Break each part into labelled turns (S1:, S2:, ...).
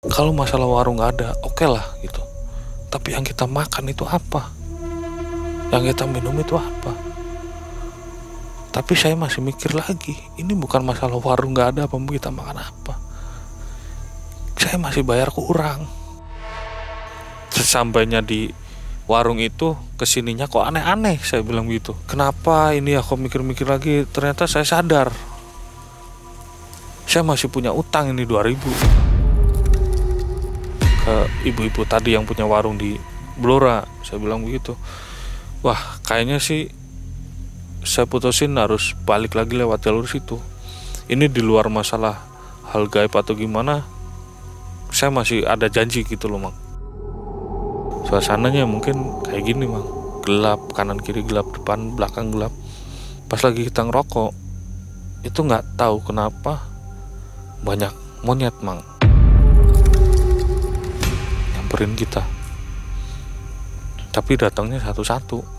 S1: Kalau masalah warung nggak ada, oke lah gitu. Tapi yang kita makan itu apa? Yang kita minum itu apa? Tapi saya masih mikir lagi, ini bukan masalah warung nggak ada apa, kita makan apa. Saya masih bayar kurang. Sesampainya di warung itu, kesininya kok aneh-aneh, saya bilang gitu. Kenapa ini, aku mikir-mikir lagi, ternyata saya sadar saya masih punya utang ini 2000 ke ibu-ibu tadi yang punya warung di Blora. Saya bilang begitu. Wah, kayaknya sih saya putusin harus balik lagi lewat jalur situ. Ini di luar masalah hal gaib atau gimana, saya masih ada janji gitu loh, Mang. Suasananya mungkin kayak gini, Mang. Gelap, kanan kiri gelap, depan belakang gelap. Pas lagi kita ngerokok, itu nggak tahu kenapa banyak monyet, Mang, nyamperin kita. Tapi datangnya satu-satu.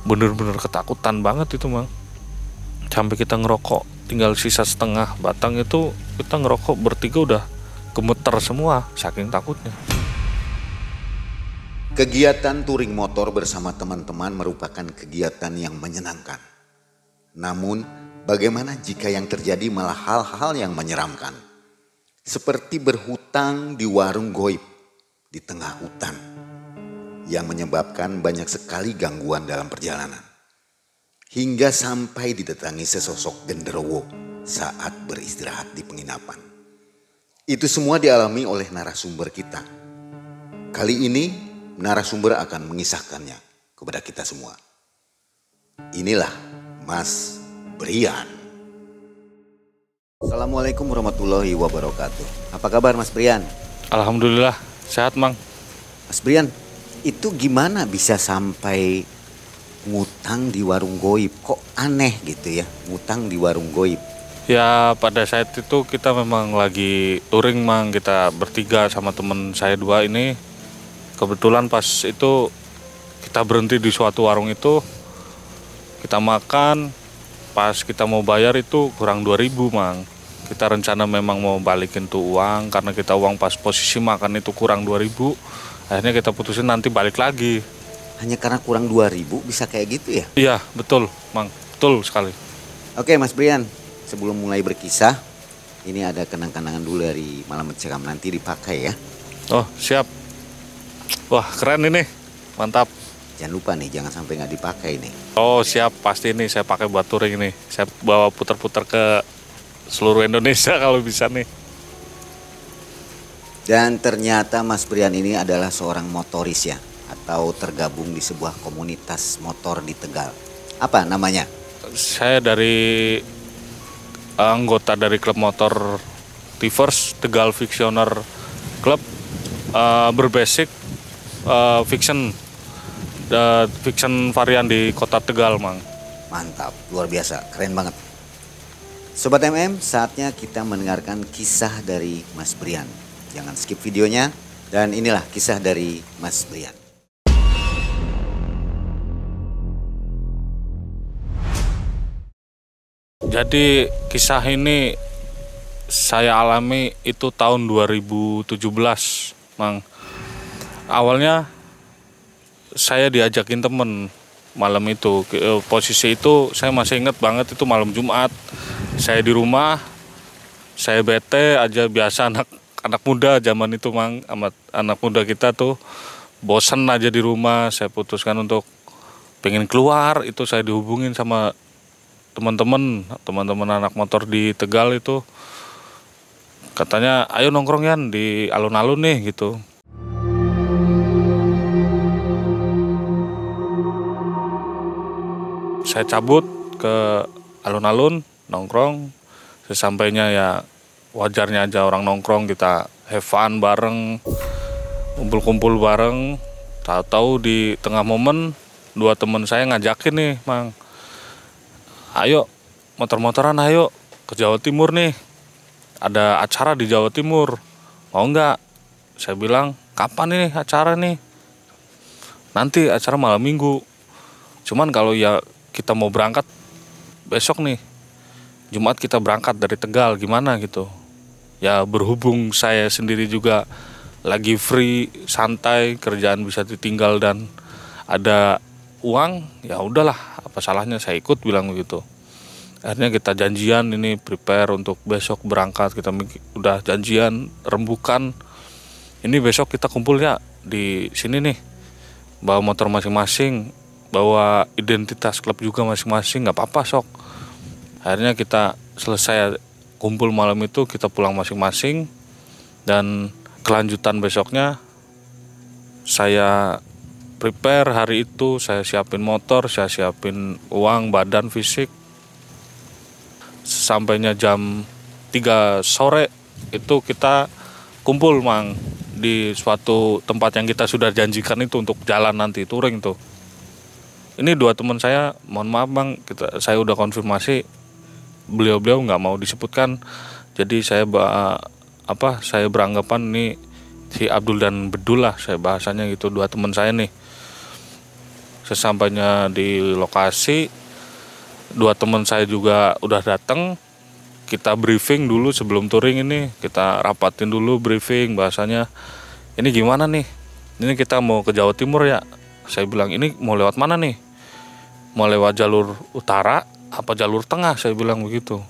S1: Bener-bener ketakutan banget itu, Mang. Sampai kita ngerokok tinggal sisa setengah batang itu, kita ngerokok bertiga udah gemeter semua saking takutnya.
S2: Kegiatan touring motor bersama teman-teman merupakan kegiatan yang menyenangkan. Namun, bagaimana jika yang terjadi malah hal-hal yang menyeramkan? Seperti berhutang di warung goib di tengah hutan, yang menyebabkan banyak sekali gangguan dalam perjalanan. Hingga sampai didatangi sesosok genderuwo saat beristirahat di penginapan. Itu semua dialami oleh narasumber kita. Kali ini narasumber akan mengisahkannya kepada kita semua. Inilah Mas Brian. Assalamualaikum warahmatullahi wabarakatuh. Apa kabar Mas Brian?
S1: Alhamdulillah sehat, Mang.
S2: Mas Brian, itu gimana bisa sampai ngutang di warung goib? Kok aneh gitu ya, ngutang di warung goib?
S1: Ya pada saat itu kita memang lagi touring, Mang. Kita bertiga sama temen saya dua ini. Kebetulan pas itu kita berhenti di suatu warung itu. Kita makan, pas kita mau bayar itu kurang 2000, Mang. Kita rencana memang mau balikin tuh uang, karena kita uang pas posisi makan itu kurang 2000. Akhirnya kita putusin nanti balik lagi.
S2: Hanya karena kurang 2000 bisa kayak gitu ya?
S1: Iya betul, Mang, betul sekali.
S2: Oke Mas Brian, sebelum mulai berkisah, ini ada kenang-kenangan dulu dari malam mencekam, nanti dipakai ya.
S1: Oh siap. Wah keren ini, mantap.
S2: Jangan lupa nih, jangan sampai nggak dipakai nih.
S1: Oh siap, pasti ini saya pakai buat touring ini. Saya bawa putar-putar ke seluruh Indonesia kalau bisa nih.
S2: Dan ternyata Mas Brian ini adalah seorang motoris ya, atau tergabung di sebuah komunitas motor di Tegal. Apa namanya?
S1: Saya dari anggota dari klub motor Tivers Tegal Fictioner Club, berbasis fiction varian di kota Tegal, Mang.
S2: Mantap, luar biasa, keren banget. Sobat MM, saatnya kita mendengarkan kisah dari Mas Brian. Jangan skip videonya, dan inilah kisah dari Mas Brian.
S1: Jadi kisah ini saya alami itu tahun 2017, Mang. Awalnya saya diajakin temen malam itu. Posisi itu saya masih inget banget, itu malam Jumat. Saya di rumah, saya bete aja, biasa anak muda zaman itu, Mang. Anak muda kita tuh bosen aja di rumah. Saya putuskan untuk pengen keluar. Itu saya dihubungin sama teman-teman anak motor di Tegal itu. Katanya ayo nongkrong ya di alun-alun nih gitu. Saya cabut ke alun-alun, nongkrong. Sesampainya ya wajarnya aja orang nongkrong, kita have fun bareng, kumpul-kumpul bareng. Tahu-tahu di tengah momen dua teman saya ngajakin nih, Mang. Ayo motor-motoran, ayo ke Jawa Timur nih. Ada acara di Jawa Timur. Mau nggak? Saya bilang, kapan nih acara nih? Nanti acara malam minggu. Cuman kalau ya kita mau berangkat besok nih, Jumat kita berangkat dari Tegal, gimana gitu. Ya berhubung saya sendiri juga lagi free, santai, kerjaan bisa ditinggal dan ada uang, ya udahlah, apa salahnya saya ikut, bilang begitu. Akhirnya kita janjian ini prepare untuk besok berangkat, kita udah janjian rembukan. Ini besok kita kumpul ya di sini nih, bawa motor masing-masing, bawa identitas klub juga masing-masing, nggak apa-apa sok. Akhirnya kita selesai kumpul malam itu, kita pulang masing-masing, dan kelanjutan besoknya saya prepare hari itu, saya siapin motor, saya siapin uang, badan, fisik. Sampainya jam 3 sore itu kita kumpul Mang di suatu tempat yang kita sudah janjikan itu untuk jalan nanti touring tuh. Ini 2 teman saya, mohon maaf Bang, saya udah konfirmasi, beliau nggak mau disebutkan. Jadi saya saya beranggapan nih si Abdul dan Bedul lah, saya bahasanya gitu, 2 teman saya nih. Sesampainya di lokasi, 2 teman saya juga udah datang. Kita briefing dulu sebelum touring ini, kita rapatin dulu briefing bahasanya. Ini gimana nih? Ini kita mau ke Jawa Timur ya. Saya bilang, ini mau lewat mana nih? Mau lewat jalur utara apa jalur tengah? Saya bilang begitu.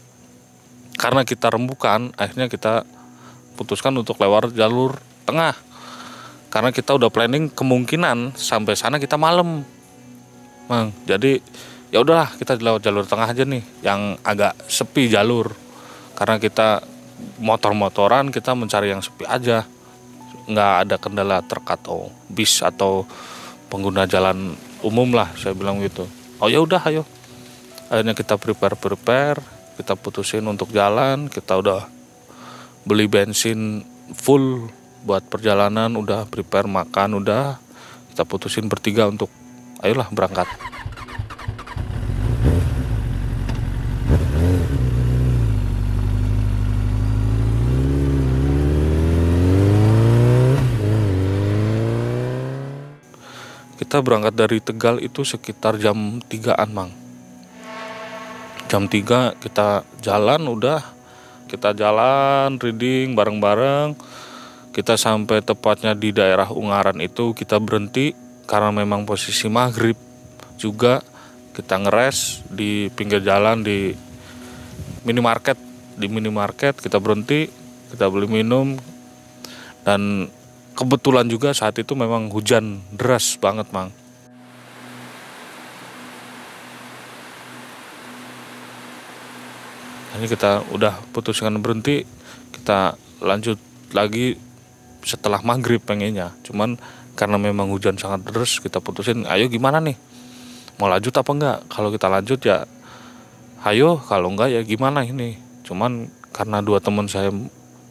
S1: Karena kita rembukan, akhirnya kita putuskan untuk lewat jalur tengah. Karena kita udah planning kemungkinan sampai sana kita malam, Mang. Jadi ya udahlah, kita lewat jalur tengah aja nih, yang agak sepi jalur. Karena kita motor-motoran, kita mencari yang sepi aja, nggak ada kendala truk atau bis atau pengguna jalan umum lah, saya bilang gitu. Oh ya udah, ayo. Akhirnya kita prepare, kita putusin untuk jalan. Kita udah beli bensin full buat perjalanan, udah prepare makan, udah kita putusin bertiga untuk ayolah berangkat. Kita berangkat dari Tegal itu sekitar jam 3-an Mang. Jam 3 kita jalan, kita jalan reading bareng-bareng. Kita sampai tepatnya di daerah Ungaran itu kita berhenti karena memang posisi maghrib juga. Kita ngeres di pinggir jalan di minimarket. Di minimarket kita berhenti, kita beli minum, dan kebetulan juga saat itu memang hujan deras banget Mang. Ini kita udah putuskan berhenti, kita lanjut lagi setelah maghrib pengennya. Cuman karena memang hujan sangat deras, kita putusin ayo gimana nih, mau lanjut apa enggak. Kalau kita lanjut ya ayo, kalau enggak ya gimana ini. Cuman karena 2 teman saya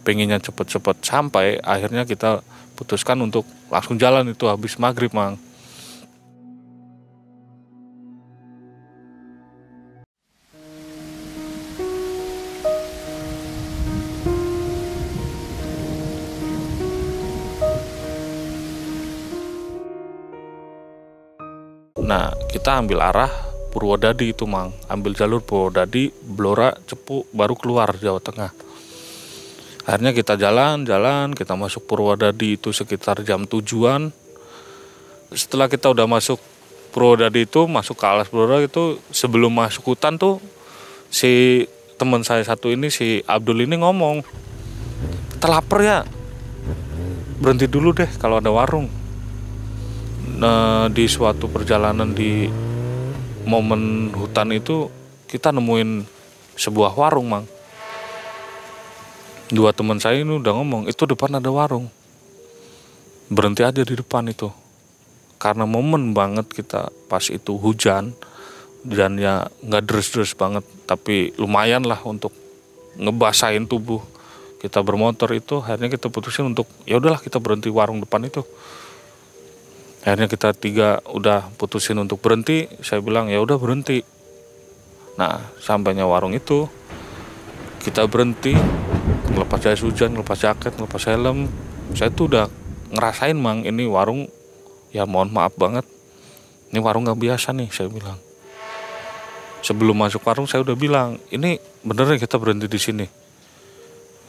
S1: pengennya cepet-cepet sampai, akhirnya kita putuskan untuk langsung jalan itu habis maghrib Mang. Nah kita ambil arah Purwodadi itu Mang, ambil jalur Purwodadi, Blora, Cepu, baru keluar Jawa Tengah. Akhirnya kita jalan, kita masuk Purwodadi itu sekitar jam 7-an. Setelah kita udah masuk Purwodadi itu, masuk ke Alas Blora itu, sebelum masuk hutan tuh, si teman saya satu ini, si Abdul ini ngomong, kita lapar ya, berhenti dulu deh kalau ada warung. Nah, di suatu perjalanan di momen hutan itu, kita nemuin sebuah warung Mang. 2 teman saya ini udah ngomong, itu depan ada warung, berhenti aja di depan itu. Karena momen banget kita pas itu hujan, dan ya nggak deres-deres banget, tapi lumayan lah untuk ngebasahin tubuh kita bermotor itu. Akhirnya kita putusin untuk ya udahlah, kita berhenti warung depan itu. Akhirnya kita 3 udah putusin untuk berhenti. Saya bilang ya udah berhenti. Nah sampainya warung itu, kita berhenti, ngelepas jas hujan, ngelepas jaket, ngelepas helm. Saya tuh udah ngerasain Mang, ini warung ya mohon maaf banget, ini warung gak biasa nih, saya bilang. Sebelum masuk warung saya udah bilang, ini bener nih kita berhenti di sini.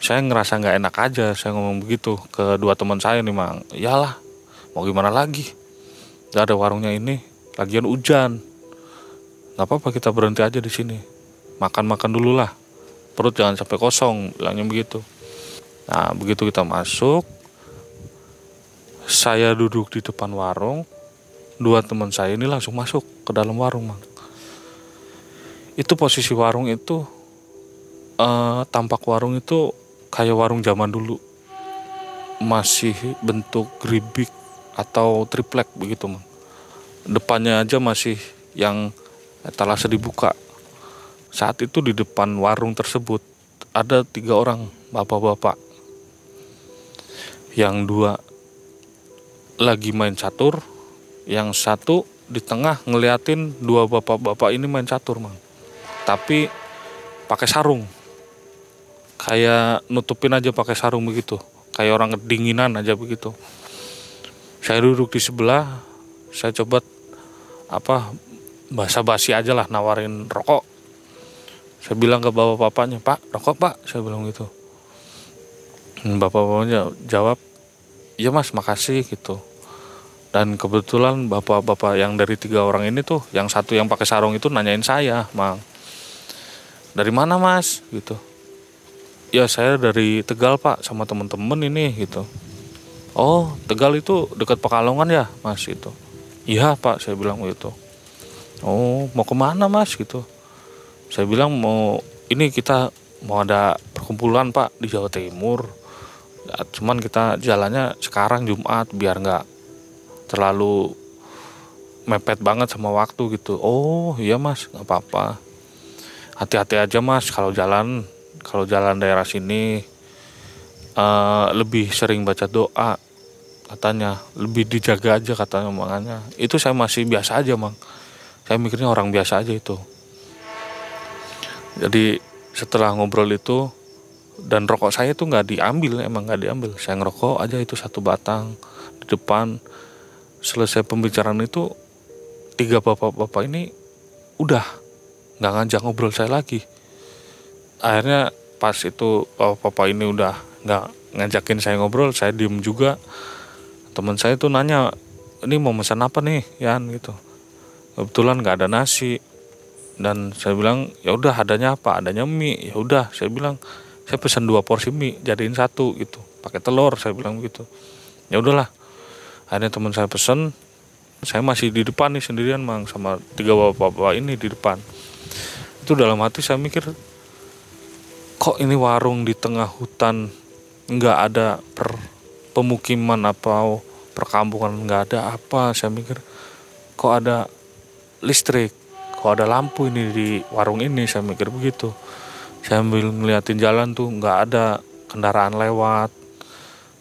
S1: Saya ngerasa nggak enak aja, saya ngomong begitu ke dua teman saya nih mang. Iyalah, mau gimana lagi, nggak ada warungnya ini, lagian hujan, nggak apa-apa kita berhenti aja di sini, makan-makan dulu lah, perut jangan sampai kosong, bilangnya begitu. Nah begitu kita masuk, saya duduk di depan warung, dua teman saya ini langsung masuk ke dalam warung mang. Itu posisi warung itu, tampak warung itu kayak warung zaman dulu, masih bentuk geribik atau triplek begitu mang. Depannya aja masih yang etalase dibuka. Saat itu di depan warung tersebut ada 3 orang bapak-bapak, yang 2 lagi main catur, yang 1 di tengah ngeliatin 2 bapak-bapak ini main catur mang, tapi pakai sarung, kayak nutupin aja pakai sarung begitu, kayak orang kedinginan aja begitu. Saya duduk di sebelah, saya coba basa-basi aja lah, nawarin rokok. Saya bilang ke bapak-bapaknya, Pak, rokok Pak, saya bilang gitu. Bapak-bapaknya jawab, iya Mas, makasih gitu. Dan kebetulan bapak-bapak yang dari 3 orang ini tuh, yang 1 yang pakai sarung itu nanyain saya, Mang, dari mana Mas gitu. Ya saya dari Tegal Pak, sama temen-temen ini gitu. Oh Tegal itu dekat Pekalongan ya Mas gitu. Iya Pak, saya bilang gitu. Oh mau kemana Mas gitu. Saya bilang kita mau ada perkumpulan Pak di Jawa Timur. Ya, cuman kita jalannya sekarang Jumat biar nggak terlalu mepet banget sama waktu gitu. Oh iya Mas, nggak apa-apa. Hati-hati aja Mas kalau jalan daerah sini, lebih sering baca doa katanya, lebih dijaga aja katanya. Makanya itu saya masih biasa aja Mang. Saya mikirnya orang biasa aja itu. Jadi setelah ngobrol itu, dan rokok saya itu nggak diambil, emang nggak diambil. Saya ngerokok aja itu 1 batang di depan. Selesai pembicaraan itu 3 bapak-bapak ini udah nggak ngajak ngobrol saya lagi. Akhirnya pas itu bapak-bapak ini udah nggak ngajakin saya ngobrol, saya diem juga. Teman saya tuh nanya, ini mau pesan apa nih Yan gitu. Kebetulan nggak ada nasi. Dan saya bilang ya udah, adanya apa, adanya mie. Ya udah, saya bilang saya pesan 2 porsi mie jadiin 1 gitu, pakai telur, saya bilang gitu. Ya udahlah, akhirnya teman saya pesen. Saya masih di depan nih sendirian Mang, sama 3 bapak-bapak ini di depan. Itu dalam hati saya mikir, kok ini warung di tengah hutan, nggak ada pemukiman atau perkampungan, nggak ada apa. Saya mikir kok ada listrik, kok ada lampu ini di warung ini, saya mikir begitu. Saya ambil ngeliatin jalan tuh nggak ada kendaraan lewat,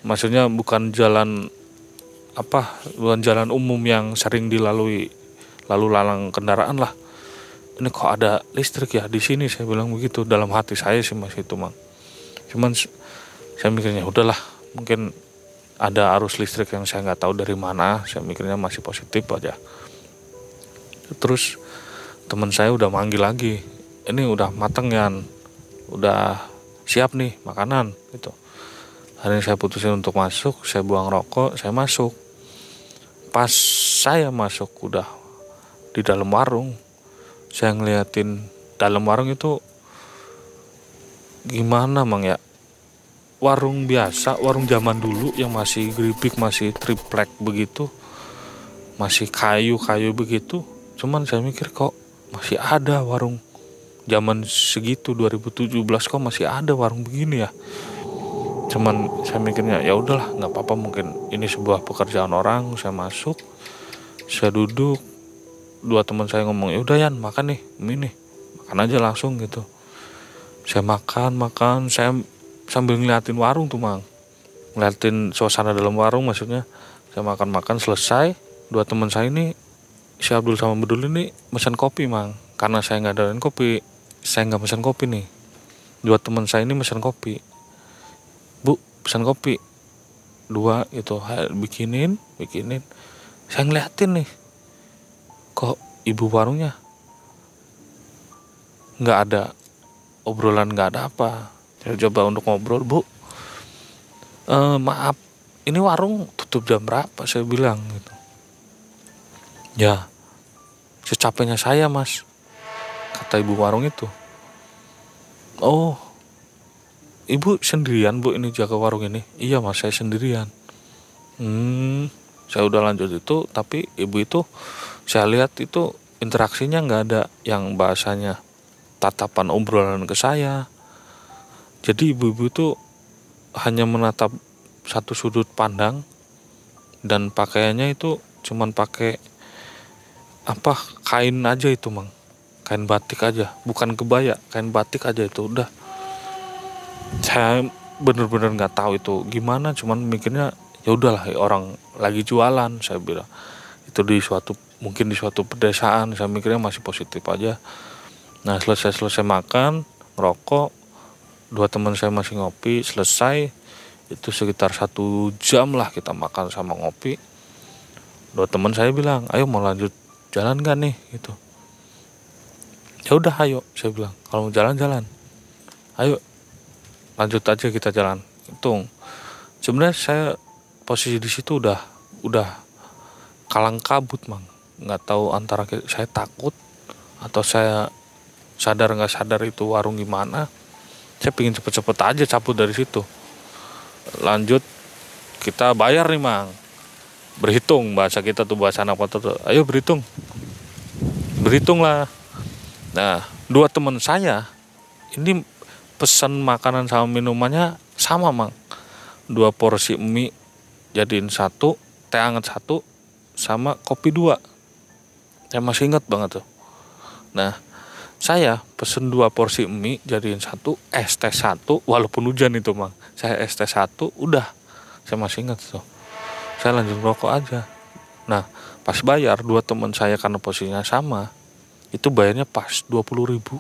S1: maksudnya bukan jalan umum yang sering dilalui lalu lalang kendaraan lah. Ini kok ada listrik ya di sini, saya bilang begitu dalam hati saya sih Mas itu Mang. Cuman saya mikirnya udahlah, mungkin ada arus listrik yang saya nggak tahu dari mana. Saya mikirnya masih positif aja. Terus teman saya udah manggil lagi, ini udah mateng Yan, udah siap nih makanan gitu. Hari ini saya putusin untuk masuk, saya buang rokok, saya masuk. Pas saya masuk udah di dalam warung, saya ngeliatin dalam warung itu gimana Mang ya, warung biasa, warung zaman dulu yang masih geribik, masih triplek begitu, masih kayu-kayu begitu. Cuman saya mikir kok masih ada warung zaman segitu 2017, kok masih ada warung begini ya. Cuman saya mikirnya ya udahlah, nggak apa-apa, mungkin ini sebuah pekerjaan orang. Saya masuk, saya duduk, 2 teman saya ngomong, ya udah Yan makan nih mie nih, makan aja langsung gitu. Saya makan, saya sambil ngeliatin warung tuh Mang, ngeliatin suasana dalam warung maksudnya. Saya makan selesai, 2 teman saya ini, si Abdul sama Bedul ini pesan kopi Mang. Karena saya nggak ada kopi, saya nggak pesan kopi nih. 2 teman saya ini pesan kopi. Bu, pesan kopi 2 itu, bikinin. Saya ngeliatin nih, kok ibu warungnya nggak ada obrolan, nggak ada apa. Saya coba untuk ngobrol, Bu, maaf, ini warung tutup jam berapa? Saya bilang gitu. Ya, secapeknya saya, Mas, kata ibu warung itu. Oh, ibu sendirian, Bu, ini jaga warung ini? Iya, Mas, saya sendirian. Saya udah lanjut itu, tapi ibu itu saya lihat itu interaksinya nggak ada yang bahasanya tatapan obrolan ke saya. Jadi ibu-ibu itu hanya menatap satu sudut pandang, dan pakaiannya itu cuman pakai kain aja itu, Mang. Kain batik aja, bukan kebaya, kain batik aja itu udah. Saya bener-bener nggak tahu itu gimana, cuman mikirnya ya udahlah, orang lagi jualan, saya bilang. Itu mungkin di suatu pedesaan, saya mikirnya masih positif aja. Nah, selesai makan, ngerokok, dua teman saya masih ngopi, selesai itu sekitar 1 jam lah kita makan sama ngopi. Dua teman saya bilang, ayo mau lanjut jalan gak nih gitu. Ya udah, ayo, saya bilang, kalau mau jalan-jalan, ayo lanjut aja kita jalan. Hitung, sebenarnya saya posisi di situ udah kalang kabut, Mang. Nggak tahu antara saya takut atau saya sadar nggak sadar itu warung gimana. Saya pingin cepet-cepet aja cabut dari situ. Lanjut, kita bayar nih, Mang. Berhitung, bahasa kita tuh, bahasa anak motor tuh, ayo berhitung lah. Nah, dua teman saya ini pesan makanan sama minumannya sama, Mang. 2 porsi mie jadiin 1, teh hangat 1, sama kopi 2. Saya masih ingat banget tuh. Nah, saya pesen 2 porsi mie jadiin 1, es teh 1, walaupun hujan itu, Mang. Saya es teh 1, udah. Saya masih ingat tuh. Saya lanjut rokok aja. Nah, pas bayar, dua teman saya karena posisinya sama, itu bayarnya pas 20.000.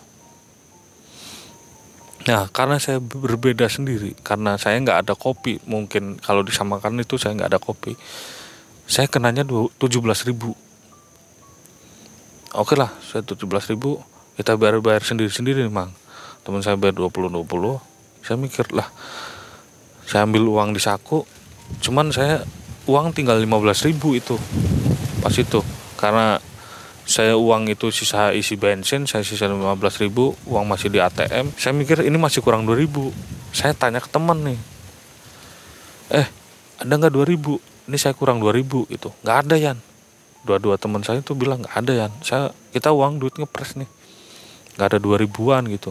S1: Nah, karena saya berbeda sendiri, karena saya nggak ada kopi, mungkin kalau disamakan itu saya nggak ada kopi, saya kenanya 17.000. Oke lah, saya 17.000, kita bayar sendiri-sendiri, Mang. Teman saya bayar 20. Saya mikir lah, saya ambil uang di saku, cuman saya uang tinggal 15.000 itu pas itu, karena saya uang itu sisa isi bensin, saya sisa 15.000, uang masih di ATM. Saya mikir ini masih kurang 2.000. Saya tanya ke teman nih, ada nggak 2.000? Ini saya kurang 2.000 itu. Nggak ada, Yan. Dua teman saya itu bilang nggak ada, Yan. Kita uang duit ngepres nih, nggak ada 2.000-an gitu.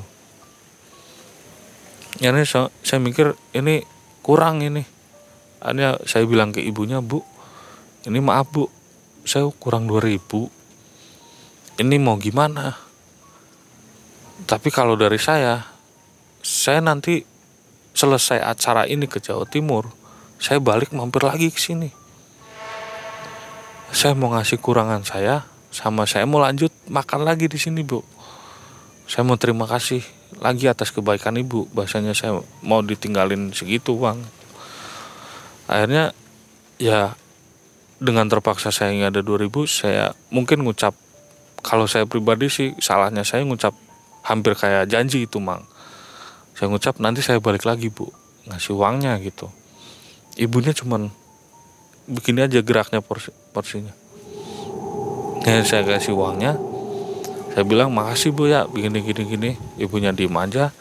S1: Ini saya mikir ini kurang ini. Akhirnya saya bilang ke ibunya, Bu, ini maaf, Bu, saya kurang 2.000. Ini mau gimana? Tapi kalau dari saya nanti selesai acara ini ke Jawa Timur, saya balik mampir lagi ke sini. Saya mau ngasih kurangan saya, sama saya mau lanjut makan lagi di sini, Bu. Saya mau terima kasih lagi atas kebaikan Ibu. Bahasanya saya mau ditinggalin segitu, Bang. Akhirnya ya dengan terpaksa saya nggak ada 2.000, saya mungkin ngucap, kalau saya pribadi sih salahnya saya ngucap hampir kayak janji itu, Mang. Saya ngucap nanti saya balik lagi, Bu, ngasih uangnya gitu. Ibunya cuman begini aja geraknya porsinya. Ya, saya kasih uangnya, saya bilang makasih, Bu, ya begini. Ibunya diem aja.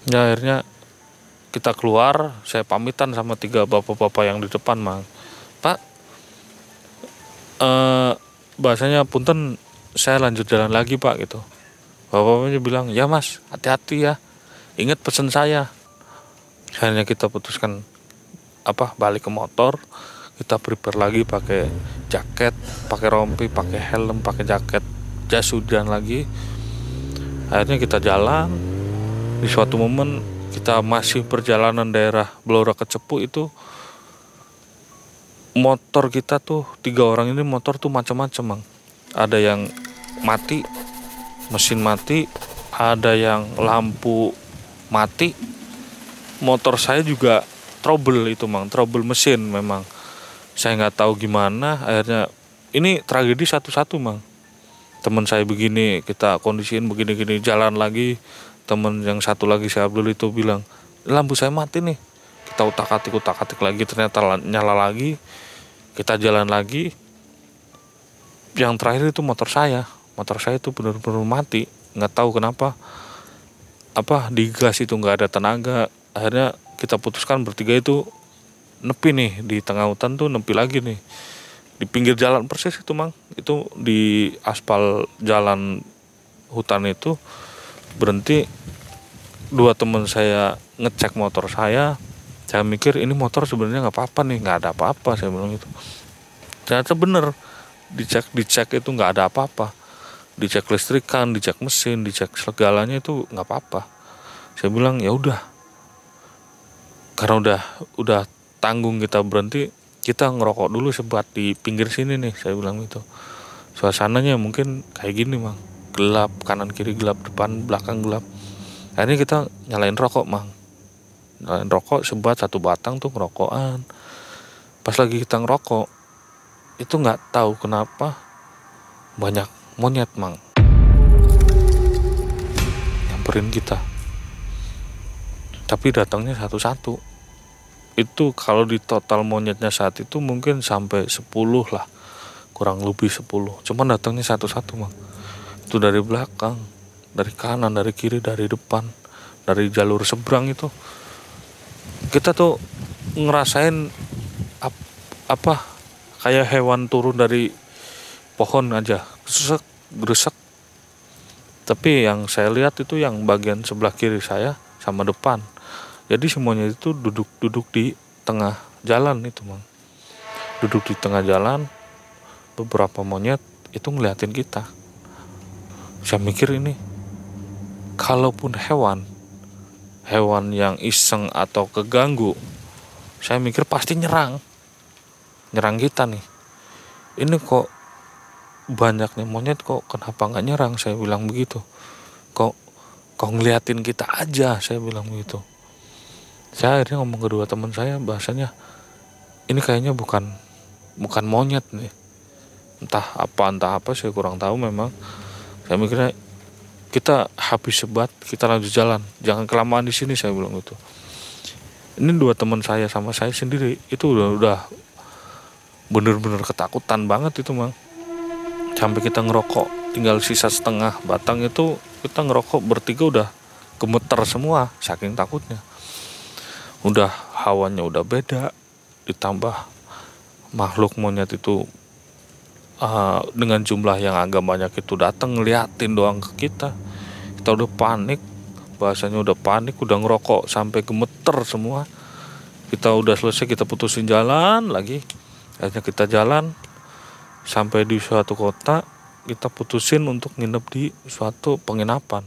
S1: Ya, akhirnya kita keluar, saya pamitan sama 3 bapak-bapak yang di depan, Mang. Pak, bahasanya punten, saya lanjut jalan lagi, Pak, gitu. Bapak-bapaknya bilang, ya Mas, hati-hati ya, ingat pesan saya. Akhirnya kita putuskan balik ke motor. Kita prepare lagi pakai jaket, pakai rompi, pakai helm, pakai jaket, jas hujan lagi. Akhirnya kita jalan. Di suatu momen kita masih perjalanan daerah Blora ke Cepu itu, motor kita tuh 3 orang ini motor tuh macam-macam, Mang. Ada yang mati, mesin mati, ada yang lampu mati. Motor saya juga trouble itu, Mang, trouble mesin memang. Saya nggak tahu gimana, akhirnya ini tragedi satu-satu, Mang. Teman saya begini, kita kondisiin begini-gini, jalan lagi. Teman yang satu lagi, si Abdul itu bilang, lampu saya mati nih. Kita utak-atik lagi, ternyata nyala lagi. Kita jalan lagi. Yang terakhir itu motor saya itu benar-benar mati, nggak tahu kenapa, di gas itu nggak ada tenaga. Akhirnya kita putuskan bertiga itu nepi nih di tengah hutan tuh, nepi lagi nih di pinggir jalan persis itu Mang, itu di aspal jalan hutan itu berhenti. Dua teman saya ngecek motor saya mikir ini motor sebenarnya nggak apa-apa nih, nggak ada apa-apa, saya bilang gitu. Ternyata bener, dicek itu nggak ada apa-apa, dicek listrikan, dicek mesin, dicek segalanya itu nggak apa-apa. Saya bilang ya udah, karena udah tanggung kita berhenti, kita ngerokok dulu sebat di pinggir sini nih, saya bilang gitu. Suasananya mungkin kayak gini Mang, gelap, kanan kiri gelap, depan belakang gelap. Akhirnya kita nyalain rokok Mang, nyalain rokok sebat 1 batang tuh ngerokokan. Pas lagi kita ngerokok itu nggak tahu kenapa banyak monyet Mang nyamperin kita, tapi datangnya satu-satu. Itu kalau di total monyetnya saat itu mungkin sampai 10 lah, kurang lebih 10, cuman datangnya satu-satu Mang. Itu dari belakang, dari kanan, dari kiri, dari depan, dari jalur seberang. Itu kita tuh ngerasain kayak hewan turun dari pohon aja, gresek. Tapi yang saya lihat itu yang bagian sebelah kiri saya sama depan. Jadi semuanya itu duduk di tengah jalan itu Mang. Duduk di tengah jalan, beberapa monyet itu ngeliatin kita. Saya mikir ini, kalaupun hewan yang iseng atau keganggu, saya mikir pasti nyerang kita nih. Ini kok banyak nih monyet, kok kenapa nggak nyerang, saya bilang begitu. Kok ngeliatin kita aja, saya bilang begitu. Saya akhirnya ngomong ke 2 teman saya, bahasanya ini kayaknya bukan monyet nih, entah apa saya kurang tahu. Memang saya mikirnya kita habis sebat, kita lanjut jalan, jangan kelamaan di sini, saya bilang gitu. Ini 2 teman saya sama saya sendiri itu udah bener-bener ketakutan banget itu Mang. Sampai kita ngerokok tinggal sisa setengah batang itu, kita ngerokok bertiga udah gemeter semua saking takutnya. Udah hawanya udah beda, ditambah makhluk monyet itu dengan jumlah yang agak banyak itu datang ngeliatin doang ke kita. Kita udah panik, bahasanya udah panik, udah ngerokok sampai gemeter semua. Kita udah selesai, kita putusin jalan lagi. Akhirnya kita jalan sampai di suatu kota, kita putusin untuk nginep di suatu penginapan.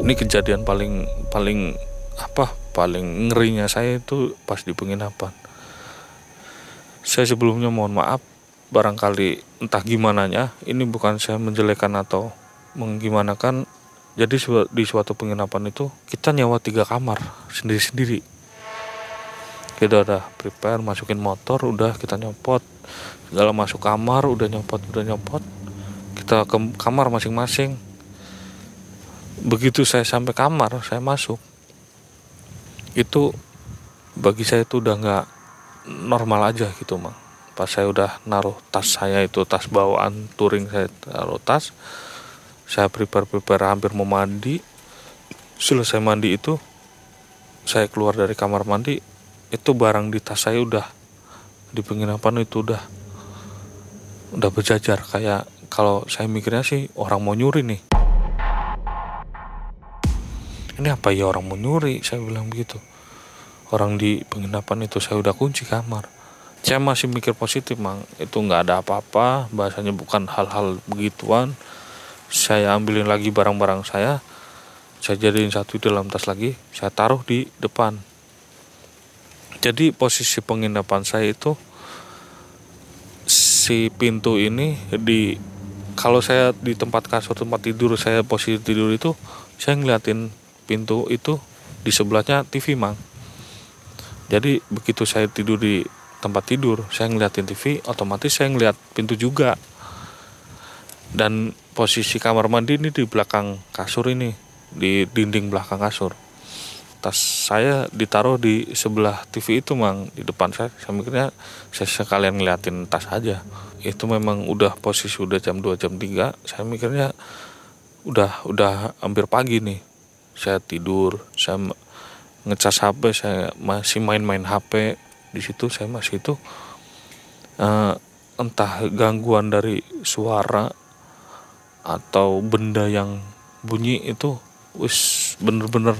S1: Ini kejadian paling ngerinya saya itu pas di penginapan. Saya sebelumnya mohon maaf, barangkali entah gimananya, ini bukan saya menjelekan atau menggimanakan. Jadi di suatu penginapan itu kita nyewa 3 kamar sendiri-sendiri. Kita udah prepare, masukin motor, udah kita nyopot, segala masuk kamar, udah nyopot. Kita ke kamar masing-masing. Begitu saya sampai kamar, saya masuk, itu bagi saya itu udah nggak normal aja gitu Mang. Pas saya udah naruh tas saya itu, tas bawaan touring saya taruh tas, saya prepare hampir mau mandi. Selesai mandi itu saya keluar dari kamar mandi, itu barang di tas saya udah di penginapan itu udah berjajar, kayak kalau saya mikirnya sih orang mau nyuri nih. Ini apa ya, orang mau nyuri, saya bilang begitu. Orang di penginapan itu saya udah kunci kamar. Saya masih mikir positif Mang, itu nggak ada apa-apa, bahasanya bukan hal-hal begituan. Saya ambilin lagi barang-barang saya jadiin satu dalam tas lagi, saya taruh di depan. Jadi posisi penginapan saya itu, si pintu ini kalau saya di tempat kasur, tempat tidur saya, posisi tidur itu, saya ngeliatin pintu itu di sebelahnya TV Mang. Jadi begitu saya tidur di tempat tidur, saya ngeliatin TV, otomatis saya ngeliat pintu juga. Dan posisi kamar mandi ini di belakang kasur ini, di dinding belakang kasur. Tas saya ditaruh di sebelah TV itu Mang, di depan saya. Saya mikirnya saya sekalian ngeliatin tas aja. Itu memang udah posisi udah jam 2 jam 3. Saya mikirnya udah hampir pagi nih. Saya tidur, saya ngecas HP, saya masih main-main HP. Di situ saya masih itu entah gangguan dari suara atau benda yang bunyi itu wis bener-bener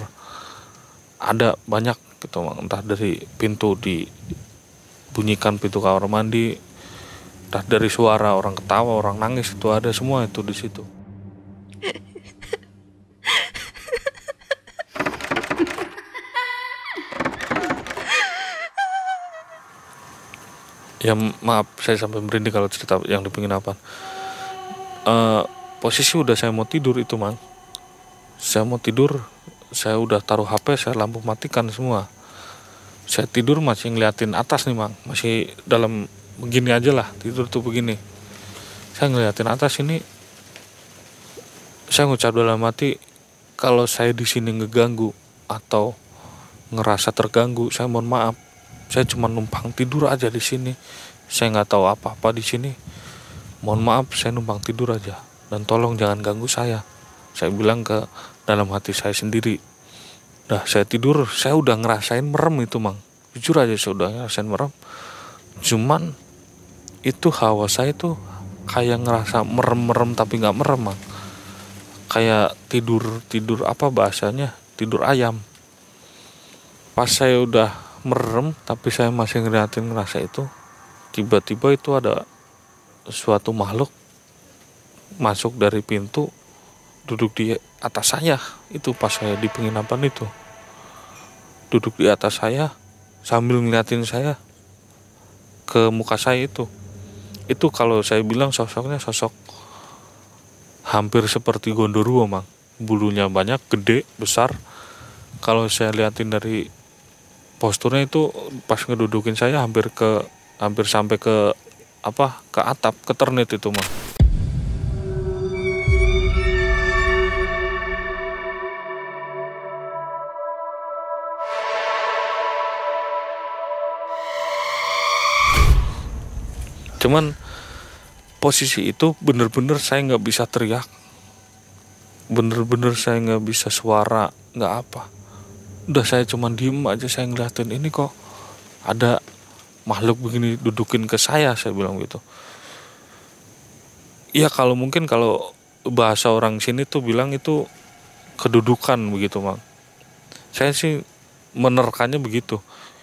S1: ada banyak gitu, entah dari pintu dibunyikan, pintu kamar mandi, entah dari suara orang ketawa, orang nangis, itu ada semua itu di situ. Ya maaf saya sampai merinding kalau cerita yang di penginapan. Posisi udah saya mau tidur itu Mang. Saya mau tidur, saya udah taruh HP, saya lampu matikan semua. Saya tidur masih ngeliatin atas nih Mang, masih dalam begini aja lah, tidur tuh begini. Saya ngeliatin atas ini, saya ngucap dalam hati, kalau saya di sini ngeganggu atau ngerasa terganggu, saya mohon maaf. Saya cuma numpang tidur aja di sini. Saya nggak tahu apa-apa di sini. Mohon maaf, saya numpang tidur aja. Dan tolong jangan ganggu saya. Saya bilang ke dalam hati saya sendiri. Dah saya tidur, saya udah ngerasain merem itu Mang. Jujur aja saya udah ngerasain merem. Cuman itu hawa saya tuh kayak ngerasa merem-merem tapi nggak merem Mang. Kayak tidur apa bahasanya? Tidur ayam. Pas saya udah merem tapi saya masih ngerasa itu, tiba-tiba itu ada suatu makhluk masuk dari pintu, duduk di atas saya. Itu pas saya di penginapan itu, duduk di atas saya sambil ngeliatin saya ke muka saya itu kalau saya bilang sosoknya sosok hampir seperti Gondoruo Mang, bulunya banyak, gede, besar. Kalau saya liatin dari posturnya itu pas ngedudukin saya hampir sampai ke atap, ke ternit itu Mang. Cuman posisi itu bener-bener saya nggak bisa teriak, bener-bener saya nggak bisa suara, nggak apa. Udah saya cuman diem aja, saya ngeliatin ini kok ada makhluk begini dudukin ke saya bilang gitu. Ya kalau mungkin kalau bahasa orang sini tuh bilang itu kedudukan begitu Mang. Saya sih menerkannya begitu.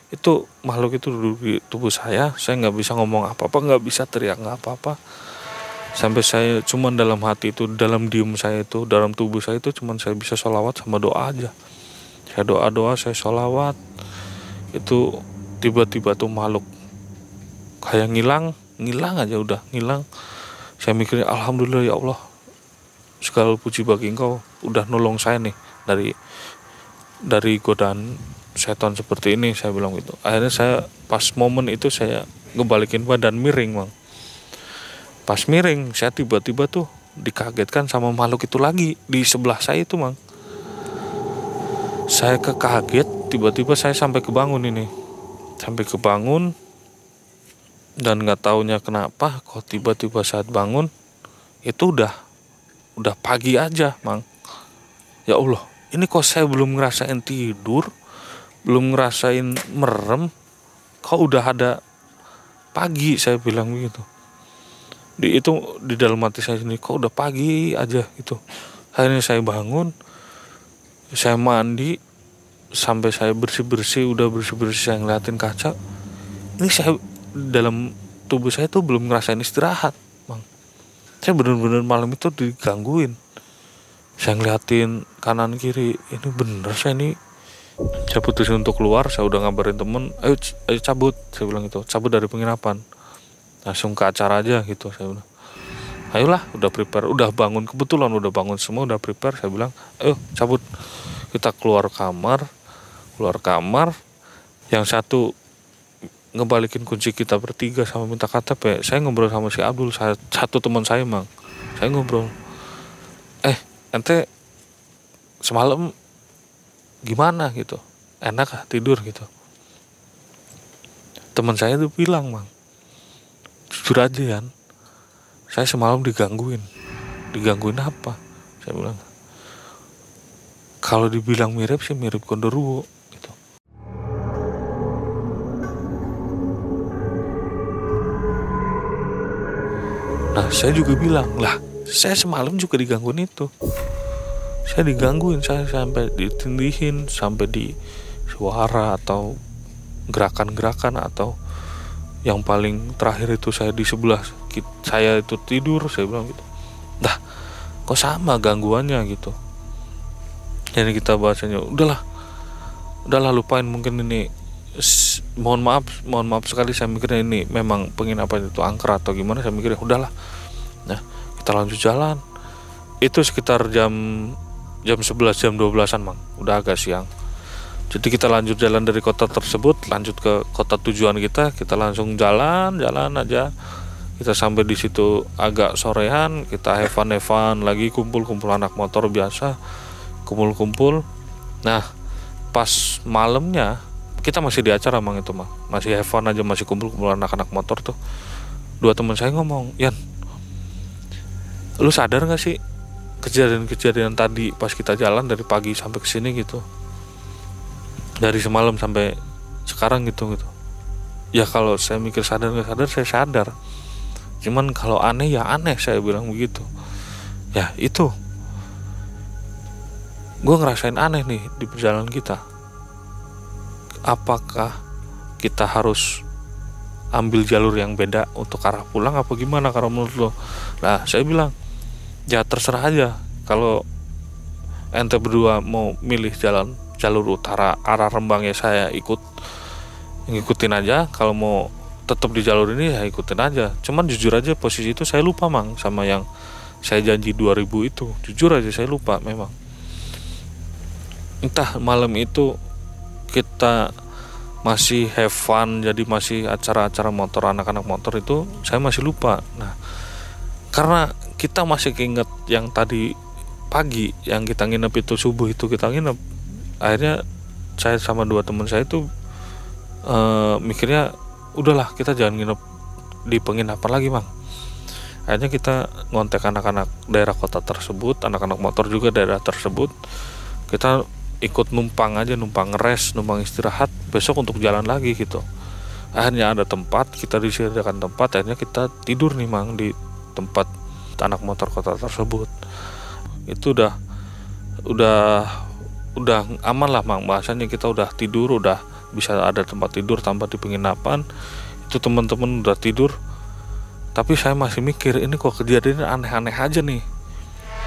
S1: Itu makhluk itu duduk di tubuh saya nggak bisa ngomong apa-apa, nggak bisa teriak, nggak apa-apa. Sampai saya cuman dalam hati itu, dalam diem saya itu, dalam tubuh saya itu cuman saya bisa sholawat sama doa aja. Saya doa-doa, saya sholawat. Itu tiba-tiba tuh makhluk kayak ngilang aja, udah ngilang. Saya mikirnya alhamdulillah ya Allah, segala puji bagi Engkau udah nolong saya nih dari godaan setan seperti ini, saya bilang gitu. Akhirnya saya pas momen itu saya ngebalikin badan miring Mang. Pas miring saya tiba-tiba tuh dikagetkan sama makhluk itu lagi di sebelah saya itu Mang. Saya kekaget, tiba-tiba saya sampai kebangun dan nggak taunya kenapa kok tiba-tiba saat bangun itu udah pagi aja Mang. Ya Allah, ini kok saya belum ngerasain tidur, belum ngerasain merem, kok udah ada pagi, saya bilang begitu. Di dalam hati saya sendiri, kok udah pagi aja gitu. Akhirnya saya bangun, saya mandi, sampai saya bersih-bersih, saya ngeliatin kaca. Ini saya dalam tubuh saya tuh belum ngerasain istirahat Bang. Saya benar-benar malam itu digangguin. Saya ngeliatin kanan kiri, ini bener saya ini. Saya putusin untuk keluar, saya udah ngabarin temen, ayo cabut, saya bilang gitu, cabut dari penginapan, langsung ke acara aja gitu, saya bilang. Ayolah, udah prepare, udah bangun, kebetulan udah bangun semua, udah prepare, saya bilang, ayo cabut, kita keluar kamar, Yang satu ngebalikin kunci kita bertiga sama minta KTP. Saya ngobrol sama si Abdul, satu teman saya mang. Saya ngobrol, ente semalam gimana gitu, enak kah tidur gitu. Teman saya tuh bilang, mang, jujur aja kan, saya semalam digangguin apa? Saya bilang, kalau dibilang mirip sih mirip Gondoruo gitu. Nah saya juga bilang, lah saya semalam juga digangguin itu. Saya digangguin, saya sampai ditindihin, sampai di suara atau gerakan-gerakan, atau yang paling terakhir itu saya di sebelah saya itu tidur, saya bilang gitu. Dah, kok sama gangguannya gitu. Jadi kita bahasanya, udahlah lupain, mungkin ini mohon maaf sekali, saya mikirnya ini memang penginapan itu angker atau gimana, saya mikirnya udahlah. Nah, kita lanjut jalan. Itu sekitar jam 11, jam 12-an, mang. Udah agak siang. Jadi kita lanjut jalan dari kota tersebut, lanjut ke kota tujuan kita langsung jalan aja. Kita sampai di situ agak sorean, kita have fun lagi, kumpul anak motor biasa, kumpul. Nah, pas malamnya kita masih di acara, mang, itu mah. Masih have fun aja, masih kumpul anak-anak motor tuh. Dua teman saya ngomong, "Yan, lu sadar gak sih kejadian tadi pas kita jalan dari pagi sampai kesini gitu, dari semalam sampai sekarang gitu." Ya kalau saya mikir sadar gak sadar, saya sadar. Cuman kalau aneh ya aneh, saya bilang begitu. Ya itu, gue ngerasain aneh nih di perjalanan kita. Apakah kita harus ambil jalur yang beda untuk arah pulang apa gimana kalau menurut lo? Nah saya bilang, ya terserah aja. Kalau ente berdua mau milih jalur utara arah Rembang, ya saya ngikutin aja. Kalau mau tetap di jalur ini ya ikutin aja. Cuman jujur aja posisi itu saya lupa, mang, sama yang saya janji 2000 itu. Jujur aja saya lupa memang. Entah malam itu kita masih have fun, jadi masih acara-acara motor, anak-anak motor itu saya masih lupa. Nah, karena kita masih keinget yang tadi pagi yang kita nginep itu, subuh itu kita nginep. Akhirnya saya sama dua teman saya itu mikirnya udahlah kita jangan nginep di penginapan lagi, mang. Akhirnya kita ngontek anak-anak daerah kota tersebut, anak-anak motor juga daerah tersebut. Kita ikut numpang ngeres, numpang istirahat besok untuk jalan lagi gitu. Akhirnya ada tempat, kita disediakan tempat, akhirnya kita tidur nih, mang, di tempat anak motor kota tersebut. Itu udah aman lah, mang, bahasanya kita udah tidur, udah bisa ada tempat tidur tanpa di penginapan. Itu teman-teman udah tidur, tapi saya masih mikir ini kok kejadiannya aneh-aneh aja nih.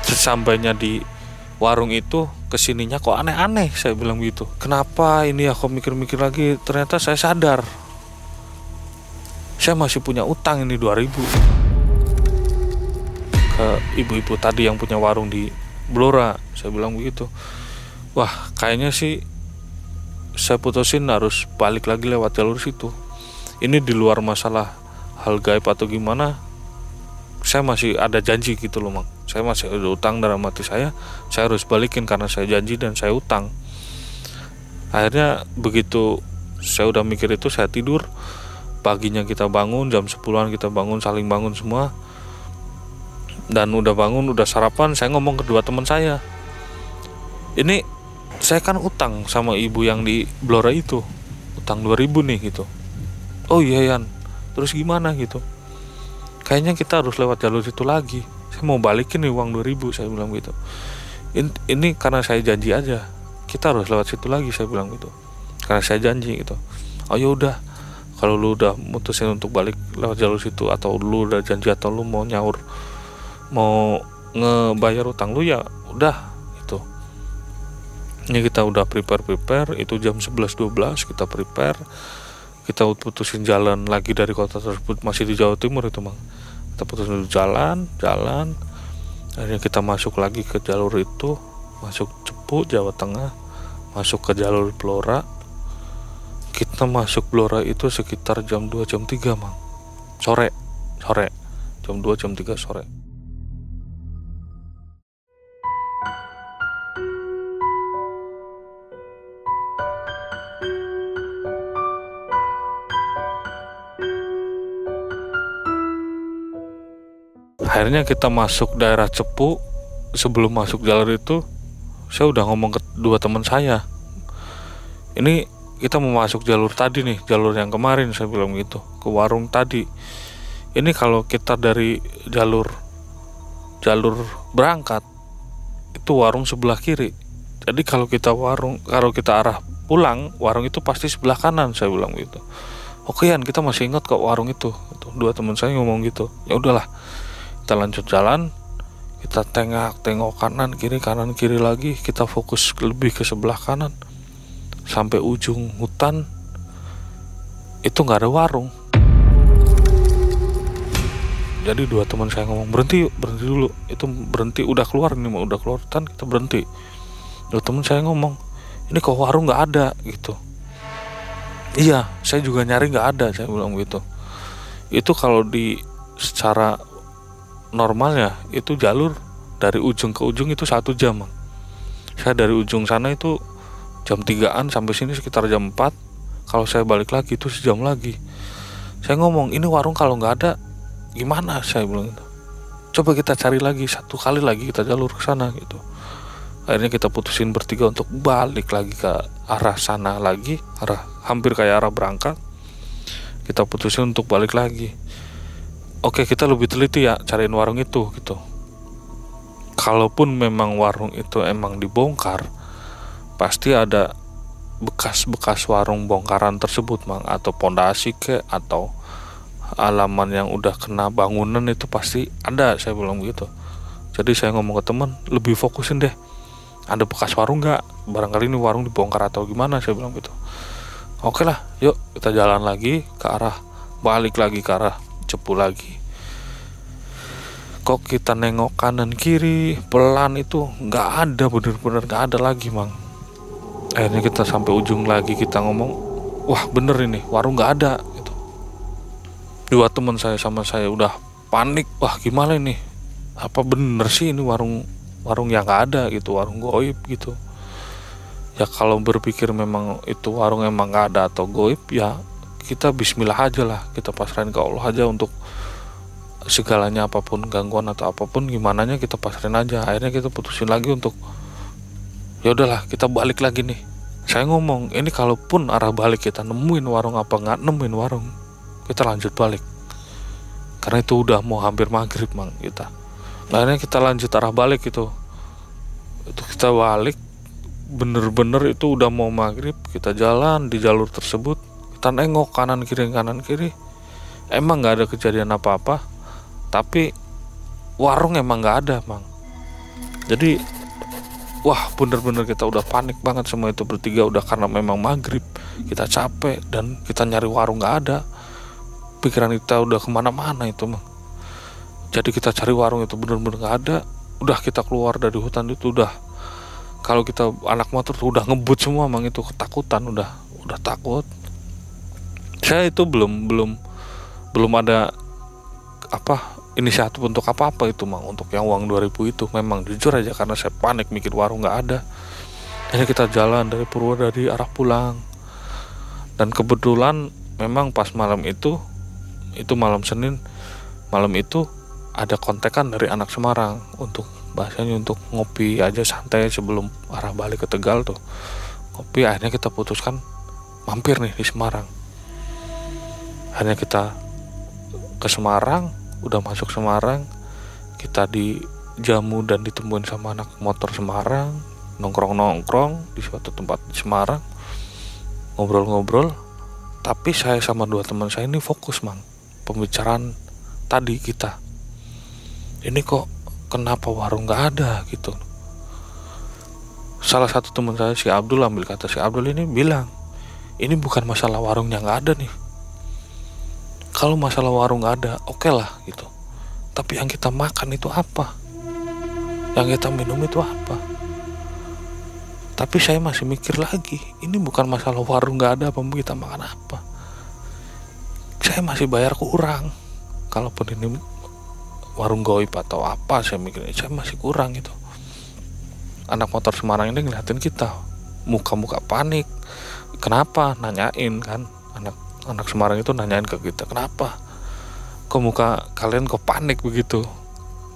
S1: Sesampainya di warung itu, kesininya kok aneh-aneh, saya bilang gitu. Kenapa ini? Aku mikir-mikir lagi, ternyata saya sadar saya masih punya utang ini 2000 ke ibu-ibu tadi yang punya warung di Blora. Saya bilang begitu. Wah, kayaknya sih saya putusin harus balik lagi lewat jalur situ. Ini di luar masalah hal gaib atau gimana, saya masih ada janji gitu loh, mang. Saya masih ada utang dalam hati saya harus balikin karena saya janji dan saya utang. Akhirnya begitu saya udah mikir itu, saya tidur. Paginya kita bangun jam 10-an, kita bangun, saling bangun semua. Dan udah bangun, udah sarapan, saya ngomong ke dua teman saya, ini saya kan utang sama ibu yang di Blora itu, utang 2000 nih gitu. Oh iya, Yan, terus gimana gitu? Kayaknya kita harus lewat jalur situ lagi, saya mau balikin nih uang 2000, saya bilang gitu. Ini karena saya janji aja, kita harus lewat situ lagi, saya bilang gitu, karena saya janji gitu. Oh ya udah, kalau lu udah mutusin untuk balik lewat jalur situ, atau lu udah janji, atau lu mau nyaur, mau ngebayar utang lu, ya udah gitu. Ini kita udah prepare itu jam 11-12 kita prepare, kita putusin jalan lagi dari kota tersebut, masih di Jawa Timur itu, mang. Kita putusin jalan, akhirnya kita masuk lagi ke jalur itu, masuk Cepu Jawa Tengah, masuk ke jalur Blora. Kita masuk Blora itu sekitar jam 2 jam 3 Mang. Sore jam 2 jam 3 sore. Akhirnya kita masuk daerah Cepu. Sebelum masuk jalur itu saya udah ngomong ke dua teman saya, ini kita mau masuk jalur tadi nih, jalur yang kemarin, saya bilang gitu ke warung tadi. Ini kalau kita dari jalur berangkat itu warung sebelah kiri. Jadi kalau kita arah pulang, warung itu pasti sebelah kanan, saya bilang gitu. Okean, kita masih ingat kok warung itu. Dua teman saya ngomong gitu. Ya udahlah, kita lanjut jalan. Kita tengok kanan kiri lagi. Kita fokus lebih ke sebelah kanan. Sampai ujung hutan itu nggak ada warung. Jadi dua teman saya ngomong, berhenti dulu. Itu berhenti, udah keluar hutan, kita berhenti. Dua teman saya ngomong, ini kok warung nggak ada gitu. Iya, saya juga nyari nggak ada, saya bilang gitu. Itu kalau secara normalnya itu jalur dari ujung ke ujung itu 1 jam. Saya dari ujung sana itu jam 3-an sampai sini sekitar jam 4. Kalau saya balik lagi itu sejam lagi. Saya ngomong, ini warung kalau nggak ada gimana, saya bilang gitu. Coba kita cari lagi, 1 kali lagi kita jalur ke sana gitu. Akhirnya kita putusin bertiga untuk balik lagi ke arah sana lagi, hampir kayak arah berangkat. Kita putusin untuk balik lagi. Oke, kita lebih teliti ya cariin warung itu gitu. Kalaupun memang warung itu emang dibongkar, pasti ada bekas-bekas warung bongkaran tersebut Mang, atau pondasi atau halaman yang udah kena bangunan itu pasti ada, saya bilang begitu. Jadi saya ngomong ke teman, lebih fokusin deh, ada bekas warung nggak, barangkali ini warung dibongkar atau gimana, saya bilang gitu. Oke lah, yuk kita jalan lagi balik lagi ke arah Cepu lagi. Kok kita nengok kanan kiri pelan itu nggak ada, bener-bener nggak ada lagi Mang. Akhirnya kita sampai ujung lagi, kita ngomong, wah bener ini warung nggak ada gitu. Dua teman saya sama saya udah panik, wah gimana ini, apa bener sih ini warung yang nggak ada gitu, warung goib gitu. Ya kalau berpikir memang itu warung emang nggak ada atau goib, ya kita bismillah aja lah, kita pasrahin ke Allah aja untuk segalanya, apapun gangguan atau apapun gimananya kita pasrahin aja. Akhirnya kita putusin lagi untuk ya udahlah kita balik lagi nih. Saya ngomong, ini kalaupun arah balik kita nemuin warung apa nggak nemuin warung, kita lanjut balik, karena itu udah mau hampir maghrib Mang kita. Akhirnya kita lanjut arah balik itu kita balik bener-bener itu udah mau maghrib. Kita jalan di jalur tersebut, kita nengok kanan kiri, emang nggak ada kejadian apa-apa, tapi warung emang nggak ada Mang. Jadi wah bener-bener kita udah panik banget semua itu bertiga, udah karena memang maghrib, kita capek dan kita nyari warung nggak ada, pikiran kita udah kemana-mana itu Mang. Jadi kita cari warung itu bener-bener nggak ada. Udah kita keluar dari hutan itu udah, kalau kita anak motor tuh udah ngebut semua Mang, itu ketakutan, udah takut. Saya itu belum ada inisiatif untuk apa-apa itu Mang, untuk yang uang 2000 itu memang jujur aja karena saya panik mikir warung nggak ada. Jadi kita jalan dari Purwodadi arah pulang, dan kebetulan memang pas malam itu malam Senin malam itu ada kontekan dari anak Semarang untuk bahasanya untuk ngopi aja santai sebelum arah balik ke Tegal tuh ngopi. Akhirnya kita putuskan mampir nih di Semarang. Akhirnya kita ke Semarang. Udah masuk Semarang, kita dijamu dan ditemuin sama anak motor Semarang, nongkrong di suatu tempat di Semarang, ngobrol-ngobrol. Tapi saya sama dua teman saya ini fokus Mang, pembicaraan tadi kita, ini kok kenapa warung nggak ada gitu. Salah satu teman saya, si Abdul, ambil kata si Abdul ini bilang, ini bukan masalah warungnya nggak ada nih. Kalau masalah warung nggak ada, oke lah gitu. Tapi yang kita makan itu apa? Yang kita minum itu apa? Tapi saya masih mikir lagi, ini bukan masalah warung nggak ada apa, kita makan apa. Saya masih bayar kurang. Kalaupun ini warung goib atau apa, saya mikirnya saya masih kurang gitu. Anak motor Semarang ini ngeliatin kita, muka-muka panik. Kenapa? Nanyain kan, anak Semarang itu nanyain ke kita, kenapa? Kok muka kalian kok panik begitu?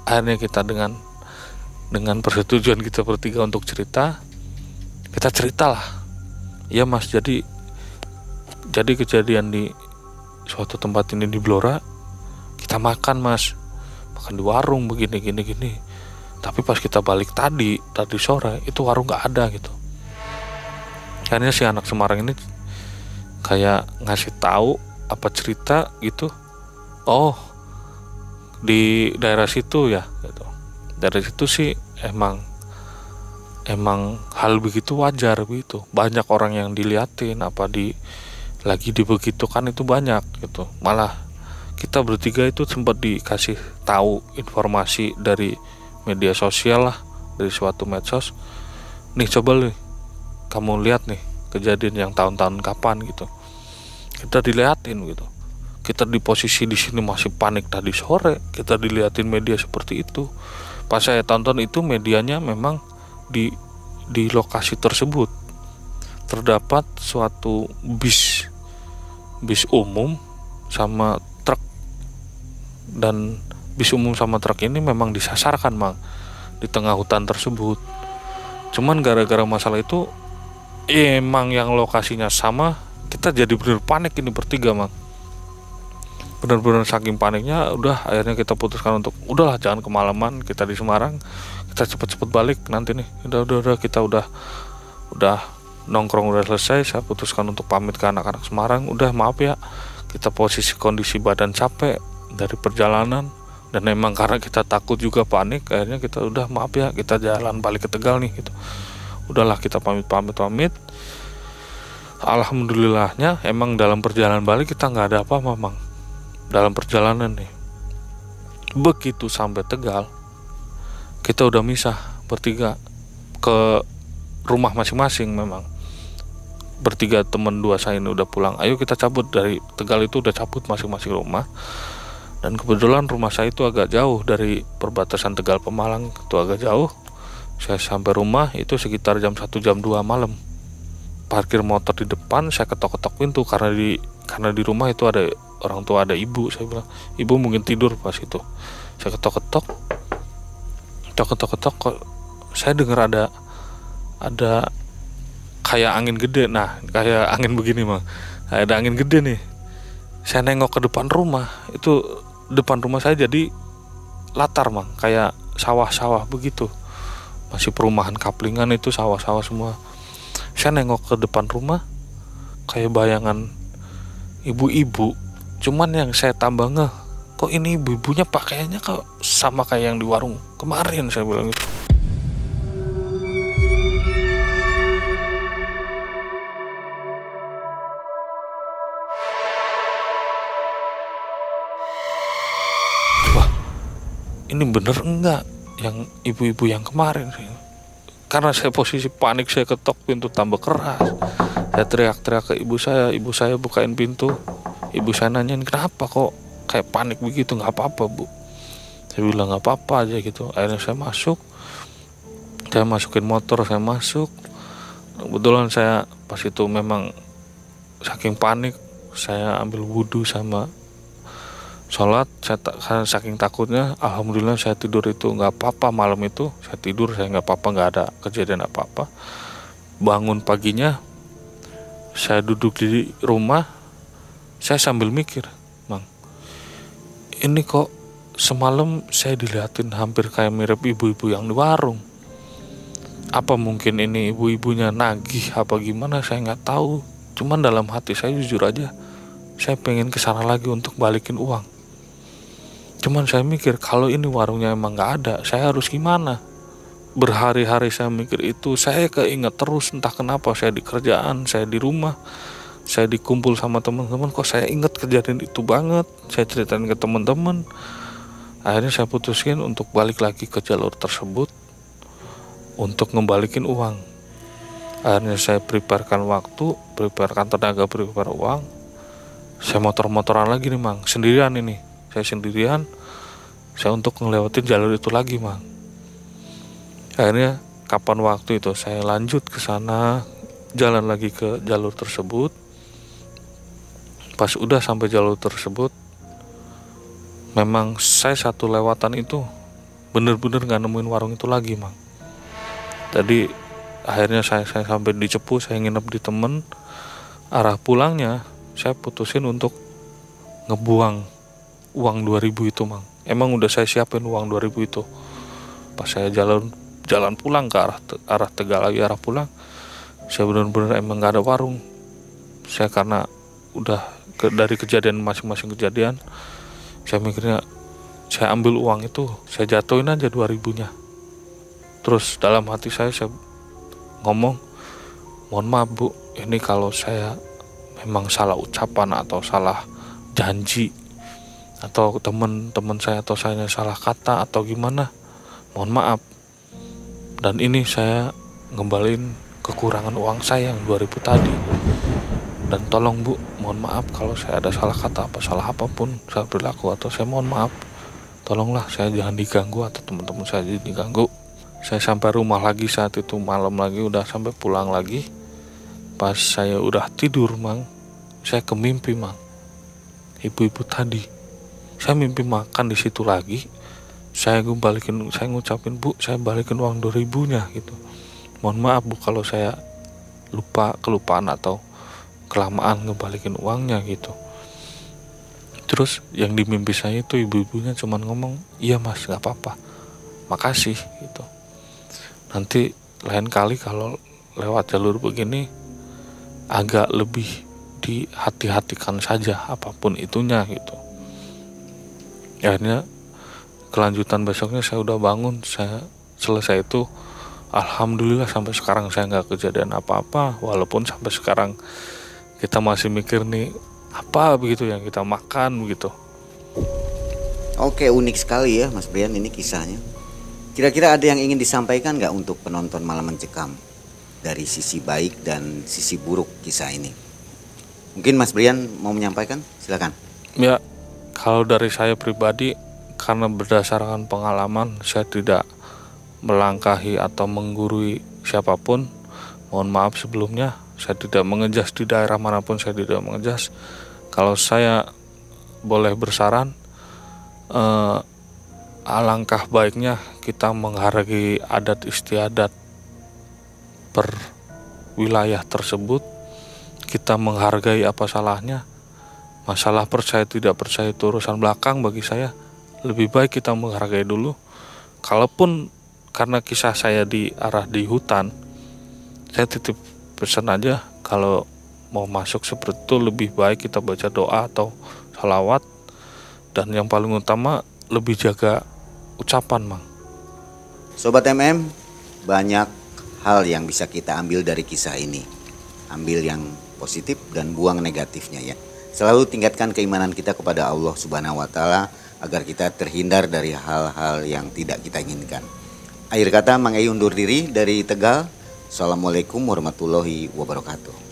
S1: Akhirnya kita dengan persetujuan kita bertiga untuk cerita, kita ceritalah. Ya mas, jadi kejadian di suatu tempat ini di Blora, kita makan mas, makan di warung begini gini. Tapi pas kita balik tadi sore itu warung nggak ada gitu. Akhirnya si anak Semarang ini kayak ngasih tahu apa cerita gitu. Oh, di daerah situ ya gitu. Dari situ sih emang hal begitu wajar begitu. Banyak orang yang diliatin lagi dibegitukan itu banyak gitu. Malah kita bertiga itu sempat dikasih tahu informasi dari media sosial lah, dari suatu medsos. Nih coba nih kamu lihat nih kejadian yang tahun-tahun kapan gitu. Kita diliatin gitu. Kita di posisi di sini masih panik tadi sore, kita diliatin media seperti itu. Pas saya tonton itu medianya memang di lokasi tersebut terdapat suatu bis umum sama truk, dan bis umum sama truk ini memang disasarkan mang di tengah hutan tersebut. Cuman gara-gara masalah itu emang yang lokasinya sama, kita jadi bener panik ini bertiga mang. Bener-bener saking paniknya, udah akhirnya kita putuskan untuk udahlah jangan kemalaman, kita di Semarang, kita cepet-cepet balik nanti nih. Udah kita udah nongkrong udah selesai, saya putuskan untuk pamit ke anak-anak Semarang. Udah maaf ya, kita posisi kondisi badan capek dari perjalanan, dan emang karena kita takut juga panik, akhirnya kita udah maaf ya, kita jalan balik ke Tegal nih gitu. Udahlah kita pamit. Alhamdulillahnya emang dalam perjalanan balik kita nggak ada apa-apa mang. Dalam perjalanan nih, begitu sampai Tegal, kita udah misah bertiga ke rumah masing-masing. Memang bertiga teman dua saya ini udah pulang, ayo kita cabut dari Tegal itu, udah cabut masing-masing rumah. Dan kebetulan rumah saya itu agak jauh dari perbatasan Tegal Pemalang, itu agak jauh. Saya sampai rumah itu sekitar jam 1 jam 2 malam. Parkir motor di depan, saya ketok-ketok pintu karena di rumah itu ada orang tua, ada ibu. Saya bilang, ibu mungkin tidur pas itu. Saya ketok-ketok kok saya dengar ada kayak angin gede. Nah, kayak angin begini mah. Ada angin gede nih. Saya nengok ke depan rumah, itu depan rumah saya jadi latar mang, kayak sawah-sawah begitu. Masih perumahan kaplingan, itu sawah-sawah semua. Saya nengok ke depan rumah kayak bayangan ibu-ibu. Cuman yang saya tambah ngeh, kok ini ibu-ibunya pakaiannya kok sama kayak yang di warung kemarin, saya bilang gitu. Wah, ini bener enggak yang ibu-ibu yang kemarin sih? Karena saya posisi panik, saya ketok pintu tambah keras. Saya teriak-teriak ke ibu saya bukain pintu. Ibu saya nanyain, kenapa kok kayak panik begitu? Nggak apa-apa bu. Saya bilang nggak apa-apa aja gitu. Akhirnya saya masuk, saya masukin motor, saya masuk. Kebetulan saya pas itu memang saking panik, saya ambil wudhu sama sholat. Saya saking takutnya, alhamdulillah saya tidur itu nggak apa-apa. Malam itu saya tidur, saya nggak apa-apa, nggak ada kejadian apa-apa. Bangun paginya, saya duduk di rumah, saya sambil mikir, mang, ini kok semalam saya dilihatin hampir kayak mirip ibu-ibu yang di warung. Apa mungkin ini ibu-ibunya nagih apa gimana, saya nggak tahu. Cuman dalam hati saya jujur aja, saya pengen kesana lagi untuk balikin uang. Cuman saya mikir, kalau ini warungnya emang nggak ada, saya harus gimana? Berhari-hari saya mikir itu, saya keinget terus entah kenapa. Saya di kerjaan, saya di rumah, saya dikumpul sama teman-teman, kok saya ingat kejadian itu banget. Saya ceritain ke teman-teman. Akhirnya saya putuskan untuk balik lagi ke jalur tersebut untuk ngembalikin uang. Akhirnya saya preparekan waktu, preparekan tenaga, prepare uang. Saya motor-motoran lagi nih Mang, sendirian ini. Saya sendirian, saya untuk ngelewatin jalur itu lagi Mang. Akhirnya kapan waktu itu saya lanjut ke sana, jalan lagi ke jalur tersebut. Pas udah sampai jalur tersebut, memang saya satu lewatan itu bener-bener gak nemuin warung itu lagi Mang. Jadi akhirnya saya sampai di Cepu, saya nginep di temen. Arah pulangnya saya putusin untuk ngebuang uang 2000 itu Mang. Emang udah saya siapin uang 2000 itu. Pas saya jalan pulang ke arah Tegal lagi, arah pulang, saya benar-benar emang gak ada warung. Saya karena udah dari kejadian masing-masing kejadian, saya mikirnya saya ambil uang itu, saya jatuhin aja 2000-nya. Terus dalam hati saya ngomong, mohon maaf Bu, ini kalau saya memang salah ucapan atau salah janji, atau teman-teman saya atau saya salah kata atau gimana, mohon maaf. Dan ini saya ngembalin kekurangan uang saya yang 2000 tadi. Dan tolong Bu, mohon maaf kalau saya ada salah kata apa, salah apapun, salah perilaku, atau saya mohon maaf. Tolonglah saya jangan diganggu atau teman-teman saya jadi diganggu. Saya sampai rumah lagi saat itu malam lagi, udah sampai pulang lagi. Pas saya udah tidur Mang, saya kemimpi Mang, ibu-ibu tadi. Saya mimpi makan di situ lagi. Saya ngucapin Bu, saya balikin uang 2000-nya gitu. Mohon maaf Bu kalau saya kelupaan atau kelamaan ngebalikin uangnya gitu. Terus yang di mimpi saya itu ibu-ibunya cuman ngomong, iya Mas, gak apa-apa, makasih gitu. Nanti lain kali kalau lewat jalur begini agak lebih dihati-hatikan saja apapun itunya gitu. Akhirnya kelanjutan besoknya saya udah bangun, saya selesai itu, alhamdulillah sampai sekarang saya nggak kejadian apa-apa. Walaupun sampai sekarang kita masih mikir nih apa begitu yang kita makan begitu.
S2: Oke, unik sekali ya Mas Brian ini kisahnya. Kira-kira ada yang ingin disampaikan nggak untuk penonton Malam Mencekam dari sisi baik dan sisi buruk kisah ini? Mungkin Mas Brian mau menyampaikan, silakan.
S1: Ya, kalau dari saya pribadi, karena berdasarkan pengalaman, saya tidak melangkahi atau menggurui siapapun. Mohon maaf sebelumnya, saya tidak mengejas di daerah manapun, saya tidak mengejas. Kalau saya boleh bersaran, alangkah baiknya kita menghargai adat istiadat per wilayah tersebut. Kita menghargai, apa salahnya. Masalah percaya tidak percaya itu urusan belakang bagi saya. Lebih baik kita menghargai dulu. Kalaupun karena kisah saya di hutan, saya titip pesan aja, kalau mau masuk seperti itu lebih baik kita baca doa atau salawat. Dan yang paling utama, lebih jaga ucapan Mang.
S2: Sobat MM, banyak hal yang bisa kita ambil dari kisah ini. Ambil yang positif dan buang negatifnya ya. Selalu tingkatkan keimanan kita kepada Allah Subhanahu wa taala agar kita terhindar dari hal-hal yang tidak kita inginkan. Akhir kata Mang Ei undur diri dari Tegal. Assalamualaikum warahmatullahi wabarakatuh.